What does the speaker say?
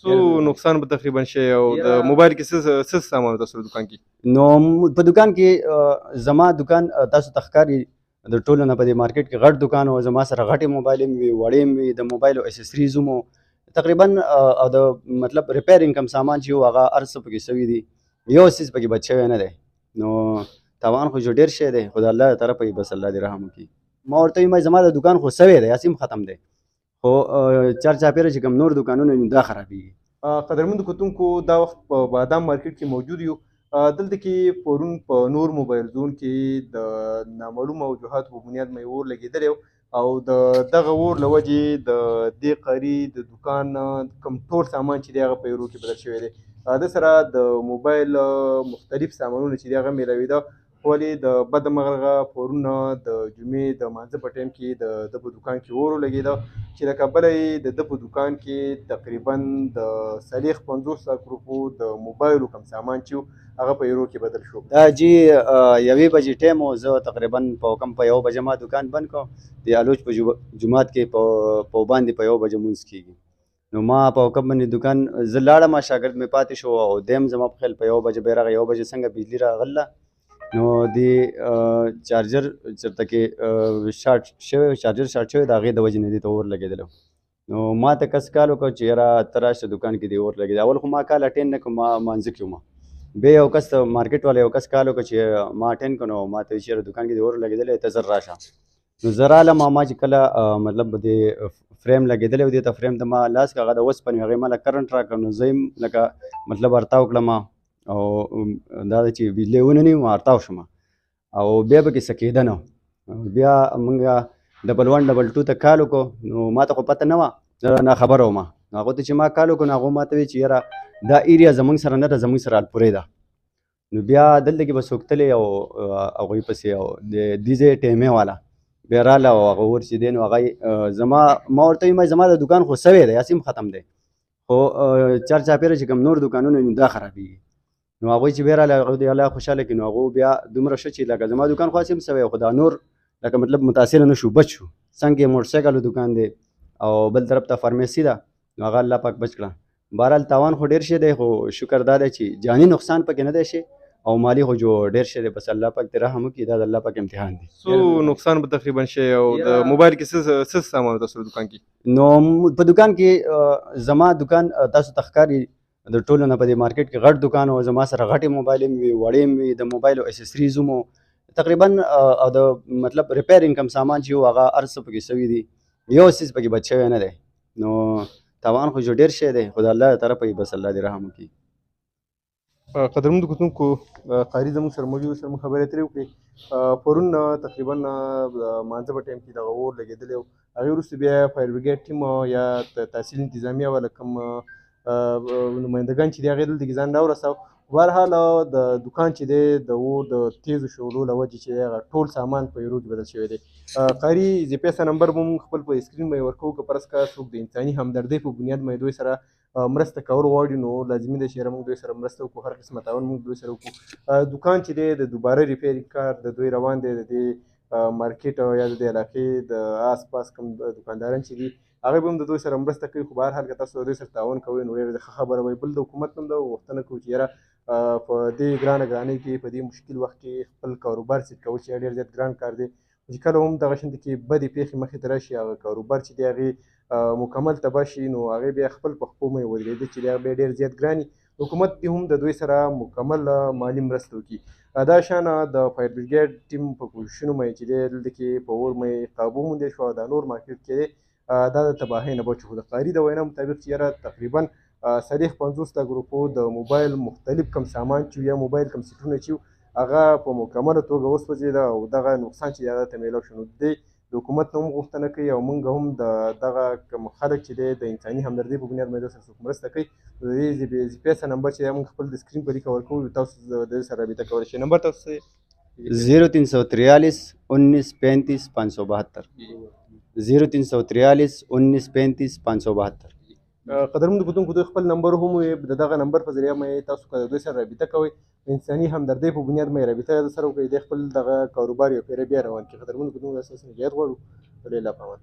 څو نقصان به تقریبا شي او د موبایل کې څه سامان تاسو دکان کې؟ نو په دکان کې زما دکان تاسو ته ښکاري د ټولو نه په دې مارکیټ کې غټ دکان و. زما سره غټې موبایل هم وي، وړې هم وي، د موبایلو اسسریز هم و. تقریبا او د مطلب ریپیرینګ کوم سامان چې و هغه هر څه پکې شوي دي، یو څیز پکې بد شوی نه دی. نو تاوان خو ډېر شی دی، خو د الله له طرفه بس الله دې رحم وکړي. ما ورته وایم زما د دکان خو سوی دی، هسې هم ختم دی، خو چارچاپېره چې کوم نور دکانونه دي دا خرابېږي. قدرمنو کتونکو دا وخت په بادام مارکیټ کې موجود یو. دلته کې پرون په نور موبایل زون کې د نامعلومه وجوهاتو په بنیاد مې اور لګېدلی او د دغه اور له وجې د دې قاري د دکان کوم ټول سامان چې دی هغه په ایرو کې بدل شوی دی. د سره د موبایل مختلف سامانونه چې دی هغه میلاوېده، ولې د بده مرغه پرون د جمعې د مانځه په ټایم کې د ده په دکان کې اور ولګېده چې له کبله یې د ده په دکان کې تقریبا د 50 لک روپو د موبایلو کوم سامان چې هغه په ایرو کې بدل شو. دا جی 1 بجې ټایم و، زه تقریبا په 1 بجه ما دکان بند کړ. د الوچ په جومات کې په باندې په 1 بجه مونځ کېږي. نو ما په وقف باندې دکان زه لاړم، شاګرد مې پاتې شو او دیم زما په خیال په 1 بجه بیا راغی. 1 بجه څنګه بجلي راغله نو د چارجر چېرته کې شارټ شوی، چارجر شارټ شوی، د هغې د وجې نه دې ته اور لګېدلی. نو ما ته کس کال وکړ چې یاره ته راشه دکان کې دې اور لګېدی. اول خو ما کال اټین نه کړم، ما مانځه کې وم. بیا یو کس مارکیټ والا یو کس کال وکړ چې ما اټین کړ، نو ما ته ویل چې یاره دکان کې دې اور لګېدلی، ته زر راشه. نو زه رالم، ما چې کله مطلب د فریم لګېدلی و دې ته فریم ته ما لاس کړ، هغه د اوسپنې هغې ما له کرنټ راکړ. نو زه هم لکه مطلب ارتاو کړم او دا ده چې بجلۍ ونني ما ارتاو شم او بیا به کې څه کېده نه. بیا موږ ډبل 1 ډبل 2 ته کال وکړو. نو ما ته خو پته نه وه، زه ناخبره وم. هغو ته چې ما کال وکړو نو هغو ما ته وایي چې یاره دا ایریا زموږ سره نه ده، زموږ سره الپورۍ ده. نو بیا دلته کې به څوک تللی او هغوی پسې او د دې ځای ټیمې والا بیا راله او هغه اور چې دی نو هغه ما ورته وایم زما د دکان خو سوی دی، هسې هم ختم دی، خو چارچاپېره چې کوم نور دکانونه دي دا خرابېږي. نو هغوی چې بیا راله هغوی د الله خوشحاله کړي، نو هغو بیا دومره ښه چې لکه زما دکان خو هسې هم سوی، خو دا نور لکه مطلب متاثره نه شو، بچ شو. څنګه یې موټرسایکلو دکان دی او بل طرف ته فارمیسي ده، نو هغه الله پاک بچ کړه. بهرحال تاوان خو ډېر شی دی، خو شکر دا دی چې جاني نقصان پکې نه دی شي او مالی خو جو ډېر شی دی. بس الله پاک دې رحم وکړي، دا د الله پاک امتحان دی. څو نقصان به تقریبا شي او د موبایل کې څه سامان تاسو دکان کې؟ نو په دکان کې زما دکان تاسو ته ښکاري د ټولو نه په دې مارکیټ کې غټ دکان و. زما سره غټې موبایل هم وي، وړې هم وي، د موبایلو اسسریز هم و. تقریبا او د مطلب ریپیرینګ کوم سامان چې و هغه هر څه پکې شوي دي، یو څیز پکې بد شوی نه دی. نو تاوان خو ډېر شی دی، خو د الله له طرفه بس الله دې رحم وکړي. قدرمنو کتونکو، قاري زموږ سره موجود، سره موږ خبرې اترې وکړې. پرون تقریبا مانځه په ټایم کې دغه اور لګېدلی و. هغې وروسته بیا فایر بریګیډ ټیم یا تحصیل انتظامیه والا کوم نمایندګان چې دي هغې دلته کې ځان راورساو. بهرحال د دکان چې دی د اور د تیزو شعلو له وجې چې دی هغه ټول سامان په ایرو کې بدل شوی دی. قاري زی پی ایس نمبر به موږ خپل په اسکرین باندې ورکوو، که فرض کړه څوک د انساني همدردۍ په بنیاد باندې دوی سره مرسته کول غواړي نو لازمي ده چې یاره موږ دوی سره مرسته وکړو، هر قسمه تعاون موږ دوی سره وکړو. دکان چې دی د دوباره ریپیرینګ کار د دوی روان دی. د دې مارکیټ یا د دې علاقې د آس پاس کوم دکانداران چې دي هغوی به هم د دوی سره مرسته کوي. خو بهرحال که تاسو د دوی سره تعاون کوئ نو ډېره ښه خبره وي. بل د حکومت نه هم دا غوښتنه کوو چې یاره په دې ګرانۍ کې په دې مشکل وخت کې خپل کاروبار سیټ کول چې ډېر زیات ګران کار دی، چې کله هم دغه شانتې کې بدې پیښې مخې ته راشي، هغه کاروبار چې دی هغې مکمل تباه شي، نو هغې بیا خپل په خپو باندې ودرېده چې هغه بیا ډېر زیات ګران وي. حکومت دې هم د دوی سره مکمل مالي مرسته وکړي. دا شانه د فایر بریګیډ ټیم په کوششونو باندې چې دی دلته کې په اور باندې قابو موندی شو او دا نور مارکیټ کې دی دا د تباهۍ نه بچ. خو د قاري د وینا مطابق چې یاره تقریبا 50 لک روپو د موبایل مختلف کم سامان چې یا موبایل کم سیټونه چې هغه په مکمله توګه وسوځېده او دغه نقصان چې هغه ته میلاو شو. نو د حکومت نه هم غوښتنه کوي او موږ هم د دغه کوم خلک چې دی د انساني همدردۍ په بنیاد باندې سره څوک مرسته کوي، د دې زی پی ایس نمبر چې دی موږ خپل د سکرین په لیکه ورکوو، تاسو د دې سره رابطه کولی شئ. نمبر تاسو څه 0343 19 35 572 0343 19 35 572. قدرمنو کتونکو، دوی خپل نمبر هم د دغه نمبر په ذریعه باندې تاسو که د دوی سره رابطه کوئ، انساني همدردۍ په بنیاد باندې رابطه سره وکړئ، د خپل دغه کاروبار یو پیره بیا روان کړي. قدرمنو کتونکو، تاسو نجات غواړو. ولې الله پامان.